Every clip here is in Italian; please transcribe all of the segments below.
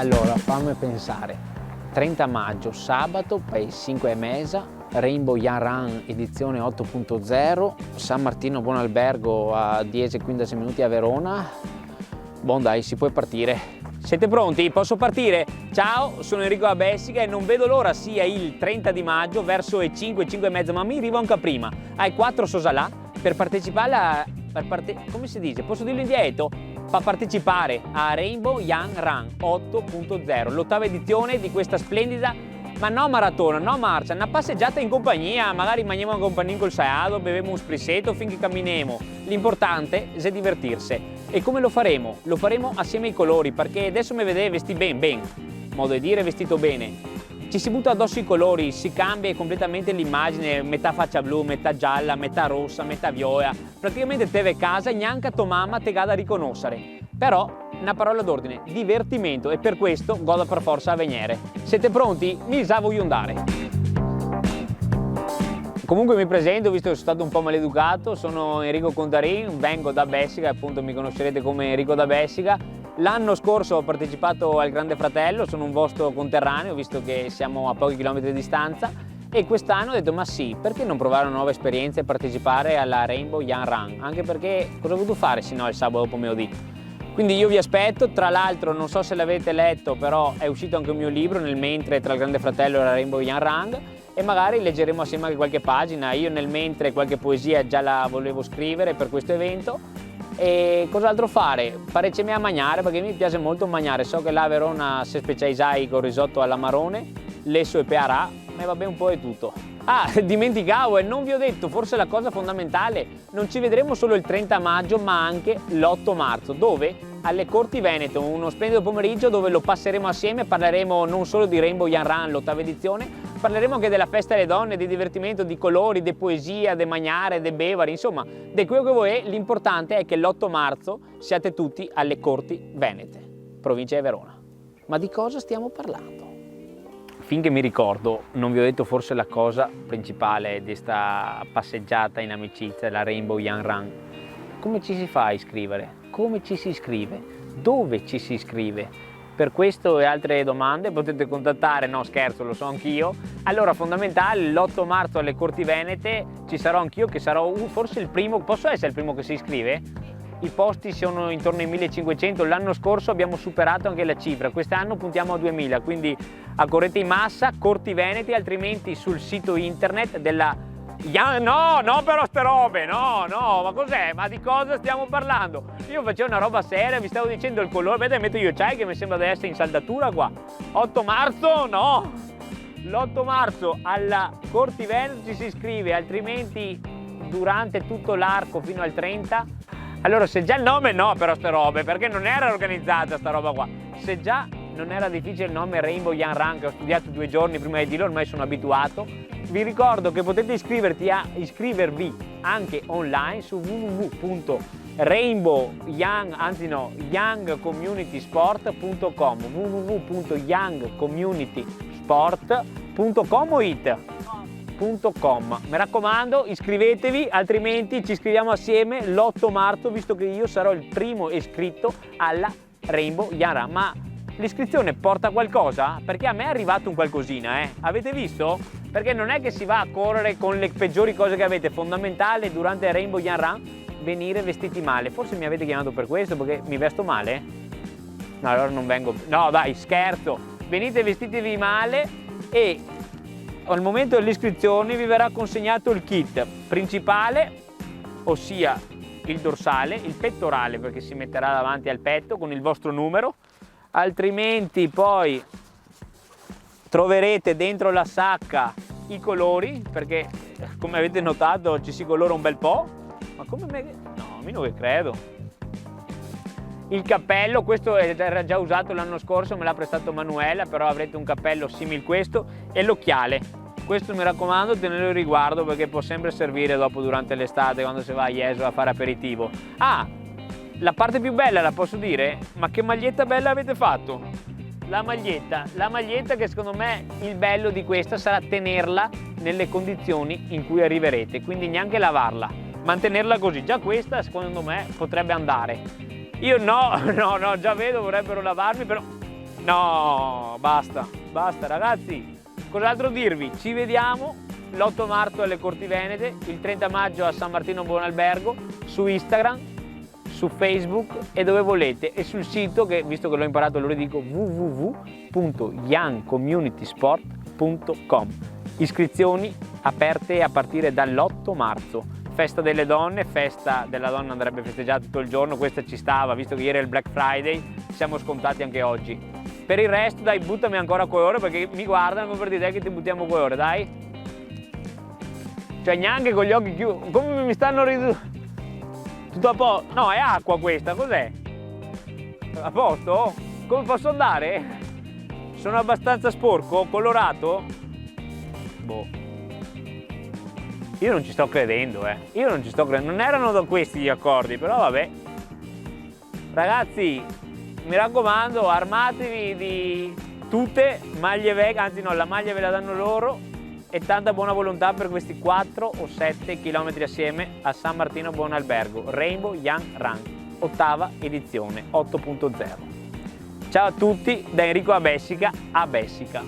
Allora, fammi pensare. 30 maggio, sabato, paese 5 e mesa, Rainbow Young Run edizione 8.0, San Martino Buon Albergo a 10-15 minuti a Verona. Buon dai, si può partire. Siete pronti? Posso partire? Ciao, sono Enrico da Bessica e non vedo l'ora sia il 30 di maggio verso le 5 e mezza, ma mi arrivo anche prima, ai 4 Sosalà, per partecipare come si dice? Posso dirlo indietro? Per partecipare a Rainbow Young Run 8.0, l'ottava edizione di questa splendida, ma no maratona, no marcia, una passeggiata in compagnia, magari mangiamo una compagnia col saado, beviamo un sprissetto finché camminiamo. L'importante è divertirsi. E come lo faremo? Lo faremo assieme ai colori, perché adesso mi vedete vestiti ben, modo di dire vestito bene. Ci si butta addosso i colori, si cambia completamente l'immagine, metà faccia blu, metà gialla, metà rossa, metà viola. Praticamente te ve casa e neanche tua mamma te ga da riconoscere. Però, una parola d'ordine, divertimento, e per questo goda per forza a venire. Siete pronti? Mi sa voglio andare. Comunque mi presento, visto che sono stato un po' maleducato, sono Enrico Contarin, vengo da Bessica, appunto mi conoscerete come Enrico da Bessica. L'anno scorso ho partecipato al Grande Fratello, sono un vostro conterraneo, visto che siamo a pochi chilometri di distanza, e quest'anno ho detto ma sì, perché non provare una nuova esperienza e partecipare alla Rainbow Young Run? Anche perché cosa ho voluto fare se no il sabato pomeriggio? Quindi io vi aspetto, tra l'altro non so se l'avete letto, però è uscito anche un mio libro nel mentre tra il Grande Fratello e la Rainbow Young Run, e magari leggeremo assieme anche qualche pagina. Io nel mentre qualche poesia già la volevo scrivere per questo evento. E cos'altro fare? Parecemi a mangiare, perché mi piace molto mangiare. So che là a Verona si specializzai con risotto all'amarone, lesso e pearà, ma va bene un po' di tutto. Ah, dimenticavo e non vi ho detto, forse la cosa fondamentale, non ci vedremo solo il 30 maggio ma anche l'8 marzo, dove? Alle Corti Veneto, uno splendido pomeriggio dove lo passeremo assieme, parleremo non solo di Rainbow Young Run, l'ottava edizione, parleremo anche della festa delle donne, di divertimento, di colori, di poesia, di mangiare, di bevari, insomma, di quello che vuoi. L'importante è che l'8 marzo siate tutti alle Corti Venete, provincia di Verona. Ma di cosa stiamo parlando? Finché mi ricordo, non vi ho detto forse la cosa principale di questa passeggiata in amicizia, la Rainbow Young Run. Come ci si fa a iscrivere? Come ci si iscrive? Dove ci si iscrive? Per questo e altre domande potete contattare, no scherzo, lo so anch'io. Allora, fondamentale, l'8 marzo alle Corti Venete ci sarò anch'io, che sarò forse il primo, posso essere il primo che si iscrive? I posti sono intorno ai 1500, l'anno scorso abbiamo superato anche la cifra, quest'anno puntiamo a 2000, quindi accorrete in massa, Corti Veneti, altrimenti sul sito internet della... No, però ste robe, no, ma cos'è? Ma di cosa stiamo parlando? Io facevo una roba seria, vi stavo dicendo il colore, vedete, metto io c'hai che mi sembra di essere in saldatura qua. 8 marzo, no! L'8 marzo alla Corti Veneti ci si iscrive, altrimenti durante tutto l'arco fino al 30. Allora, se già il nome, no, però ste robe, perché non era organizzata sta roba qua. Se già non era difficile il nome Rainbow Young Run, che ho studiato 2 giorni prima di dirlo, ormai sono abituato, vi ricordo che potete iscrivervi anche online su youngcommunitysport.com www.youngcommunitysport.com. Mi raccomando, iscrivetevi, altrimenti ci iscriviamo assieme l'8 marzo, visto che io sarò il primo iscritto alla Rainbow Young Run. Ma l'iscrizione porta qualcosa? Perché a me è arrivato un qualcosina, avete visto? Perché non è che si va a correre con le peggiori cose che avete, fondamentale durante Rainbow Young Run venire vestiti male. Forse mi avete chiamato per questo, perché mi vesto male? No, allora non vengo, no dai, scherzo, venite vestitevi male e al momento dell'iscrizione vi verrà consegnato il kit principale, ossia il dorsale, il pettorale, perché si metterà davanti al petto con il vostro numero, altrimenti poi troverete dentro la sacca i colori, perché come avete notato ci si colora un bel po'. Ma come me... No, io non credo. Il cappello, questo era già usato l'anno scorso, me l'ha prestato Manuela, però avrete un cappello simile questo, e l'occhiale. Questo mi raccomando, tenelo in riguardo, perché può sempre servire dopo durante l'estate quando si va a Jesolo a fare aperitivo. Ah, la parte più bella la posso dire? Ma che maglietta bella avete fatto! La maglietta che secondo me il bello di questa sarà tenerla nelle condizioni in cui arriverete, quindi neanche lavarla, mantenerla così. Già questa secondo me potrebbe andare. Io no, già vedo, vorrebbero lavarmi, però No, basta ragazzi. Cos'altro dirvi? Ci vediamo l'8 marzo alle Corti Venete, il 30 maggio a San Martino Buon Albergo, su Instagram, su Facebook e dove volete, e sul sito che, visto che l'ho imparato, lo ridico, www.youngcommunitysport.com. Iscrizioni aperte a partire dall'8 marzo. Festa delle donne, festa della donna andrebbe festeggiata tutto il giorno, questa ci stava, visto che ieri è il Black Friday, siamo scontati anche oggi. Per il resto dai, buttami ancora ore, perché mi guardano come per dire che ti buttiamo ore, dai. Cioè neanche con gli occhi chiusi, come mi stanno ridendo. Tutto a posto? No, è acqua questa, cos'è? A posto? Come posso andare? Sono abbastanza sporco, colorato? Boh. Io non ci sto credendo, Io non ci sto credendo. Non erano da questi gli accordi, però vabbè. Ragazzi, mi raccomando, armatevi di tute, maglie vegan, anzi no, la maglia ve la danno loro, e tanta buona volontà per questi 4 o 7 chilometri assieme a San Martino Buon Albergo. Rainbow Young Run, 8ª edizione, 8.0. Ciao a tutti da Enrico a Bessica.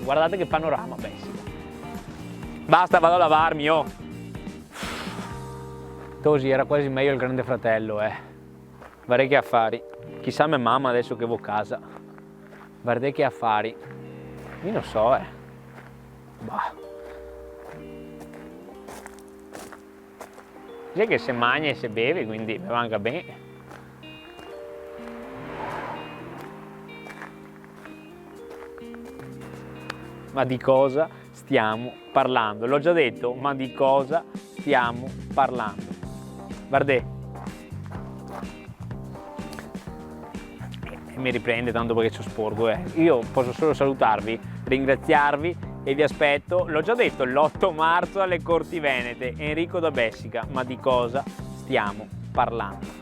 Guardate che panorama Bessica. Basta, vado a lavarmi, oh. Così era quasi meglio il Grande Fratello, Guardate che affari. Chissà mia mamma adesso che vo a casa. Guardate che affari. Io non so, Bah. Dice che se mangia e se beve, quindi mi manca bene. Ma di cosa stiamo parlando? L'ho già detto, ma di cosa stiamo parlando? Guardate. Mi riprende tanto perché sono sporco, Io posso solo salutarvi, ringraziarvi e vi aspetto, l'ho già detto, l'8 marzo alle Corti Venete. Enrico da Bessica, ma di cosa stiamo parlando?